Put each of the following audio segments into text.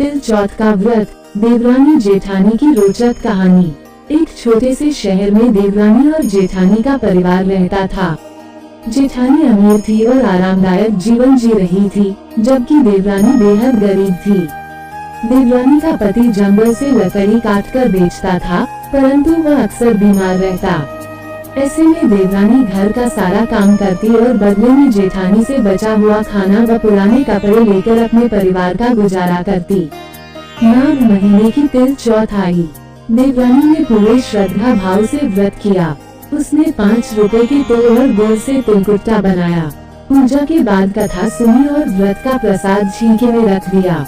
तिल चौथ का व्रत, देवरानी जेठानी की रोचक कहानी। एक छोटे से शहर में देवरानी और जेठानी का परिवार रहता था। जेठानी अमीर थी और आरामदायक जीवन जी रही थी, जबकि देवरानी बेहद गरीब थी। देवरानी का पति जंगल से लकड़ी काटकर बेचता था, परंतु वह अक्सर बीमार रहता। ऐसे में देवरानी घर का सारा काम करती और बदले में जेठानी से बचा हुआ खाना व पुराने कपड़े लेकर अपने परिवार का गुजारा करती। माघ महीने की तिल चौथ आई। देवरानी ने पूरे श्रद्धा भाव से व्रत किया। उसने 5 रुपए के तिल और गुड़ से तिलकुट्टा बनाया। पूजा के बाद कथा सुनी और व्रत का प्रसाद छींके में रख दिया।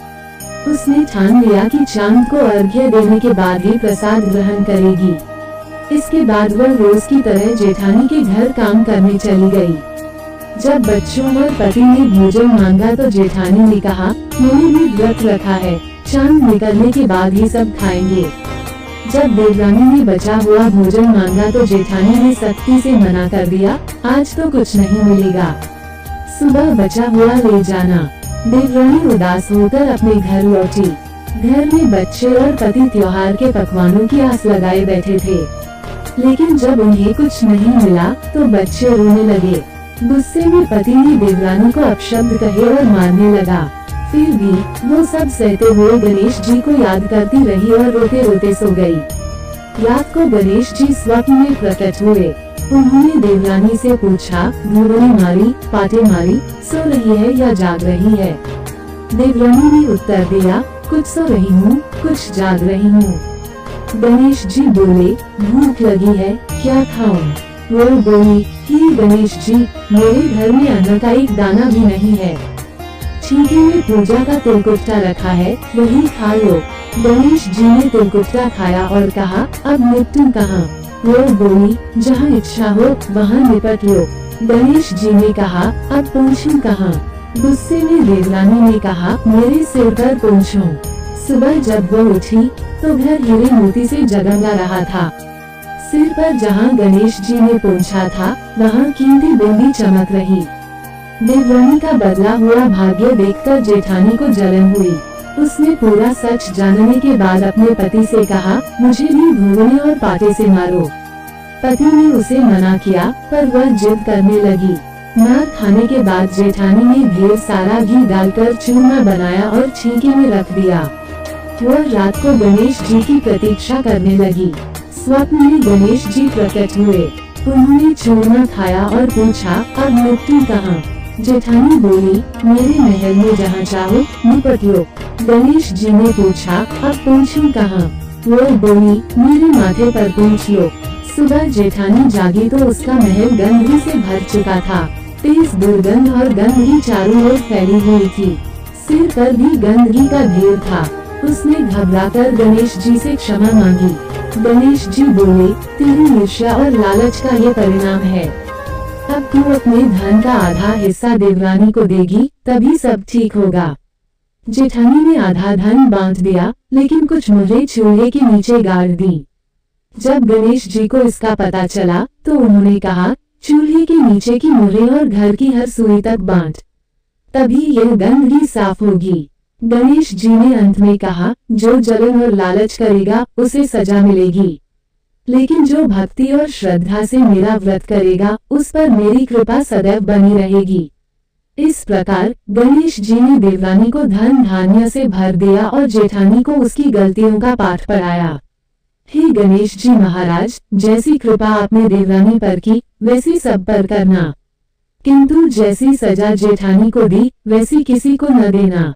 उसने ठान लिया कि चांद को अर्घ्य देने के बाद ही प्रसाद ग्रहण करेगी। इसके बाद वह रोज की तरह जेठानी के घर काम करने चली गई। जब बच्चों और पति ने भोजन मांगा तो जेठानी ने कहा, मैंने भी व्रत रखा है, चांद निकलने के बाद ही सब खाएंगे। जब देवरानी ने बचा हुआ भोजन मांगा तो जेठानी ने सख्ती से मना कर दिया, आज तो कुछ नहीं मिलेगा, सुबह बचा हुआ ले जाना। देवरानी उदास होकर अपने घर लौटी। घर में बच्चे और पति त्योहार के पकवानों की आस लगाए बैठे थे, लेकिन जब उन्हें कुछ नहीं मिला तो बच्चे रोने लगे। गुस्से में पति ने देवरानी को अपशब्द कहे और मारने लगा। फिर भी वो सब सहते हुए गणेश जी को याद करती रही और रोते रोते सो गई। रात को गणेश जी स्वप्न में प्रकट हुए। उन्होंने देवरानी से पूछा, घूरने मारी, पाटे मारी, सो रही है या जाग रही है? देवरानी ने उत्तर दिया, कुछ सो रही हूँ, कुछ जाग रही हूँ। गणेश जी बोले, भूख लगी है, क्या खाऊं? वो बोली, ही गणेश जी, मेरे घर में अन्न का एक दाना भी नहीं है। छींके में पूजा का तिलकुट्टा रखा है, वही खा लो। गणेश जी ने तिलकुट्टा खाया और कहा, अब निपटूं कहाँ? वो बोली, जहाँ इच्छा हो वहाँ निपट लो। गणेश जी ने कहा, अब पूछूं कहाँ? गुस्से में देवरानी ने कहा, मेरे सिर पर पूछो। सुबह जब वो उठी तो घर हीरे मोती से जगमगा रहा था। सिर पर जहाँ गणेश जी ने पूछा था, वहाँ कीमती बिंदी चमक रही। देवरानी का बदला हुआ भाग्य देखकर जेठानी को जलन हुई। उसने पूरा सच जानने के बाद अपने पति से कहा, मुझे भी घूरने और पाटे से मारो। पति ने उसे मना किया, पर वह जिद करने लगी। मार खाने के बाद जेठानी ने ढेर सारा घी डालकर चूरमा बनाया और छींके में रख दिया। वह रात को गणेश जी की प्रतीक्षा करने लगी। स्वप्न में गणेश जी प्रकट हुए। उन्होंने चूरमा खाया और पूछा, अब निपटूं कहाँ? जेठानी बोली, मेरे महल में जहाँ चाहो निपट लो। गणेश जी ने पूछा, अब पूछूं कहाँ? वो बोली, मेरे माथे पर पूछ लो। सुबह जेठानी जागी तो उसका महल गंदगी से भर चुका था। तेज दुर्गंध और गंदगी चारों ओर फैली हुई थी। सिर पर भी गंदगी का ढेर था। उसने घबराकर गणेश जी से क्षमा मांगी। गणेश जी बोले, तेरी ईर्ष्या और लालच का ये परिणाम है। अब तू अपने धन का आधा हिस्सा देवरानी को देगी, तभी सब ठीक होगा। जेठानी ने आधा धन बांट दिया, लेकिन कुछ मुहरें चूल्हे के नीचे गाड़ दी। जब गणेश जी को इसका पता चला तो उन्होंने कहा, चूल्हे के नीचे की मुहरें और घर की हर सुई तक बांट, तभी यह गंदगी साफ होगी। गणेश जी ने अंत में कहा, जो जलन और लालच करेगा उसे सजा मिलेगी, लेकिन जो भक्ति और श्रद्धा से मेरा व्रत करेगा उस पर मेरी कृपा सदैव बनी रहेगी। इस प्रकार गणेश जी ने देवरानी को धन धान्य से भर दिया और जेठानी को उसकी गलतियों का पाठ पढ़ाया। हे गणेश जी महाराज, जैसी कृपा आपने देवरानी पर की वैसी सब पर करना, किंतु जैसी सजा जेठानी को दी वैसी किसी को न देना।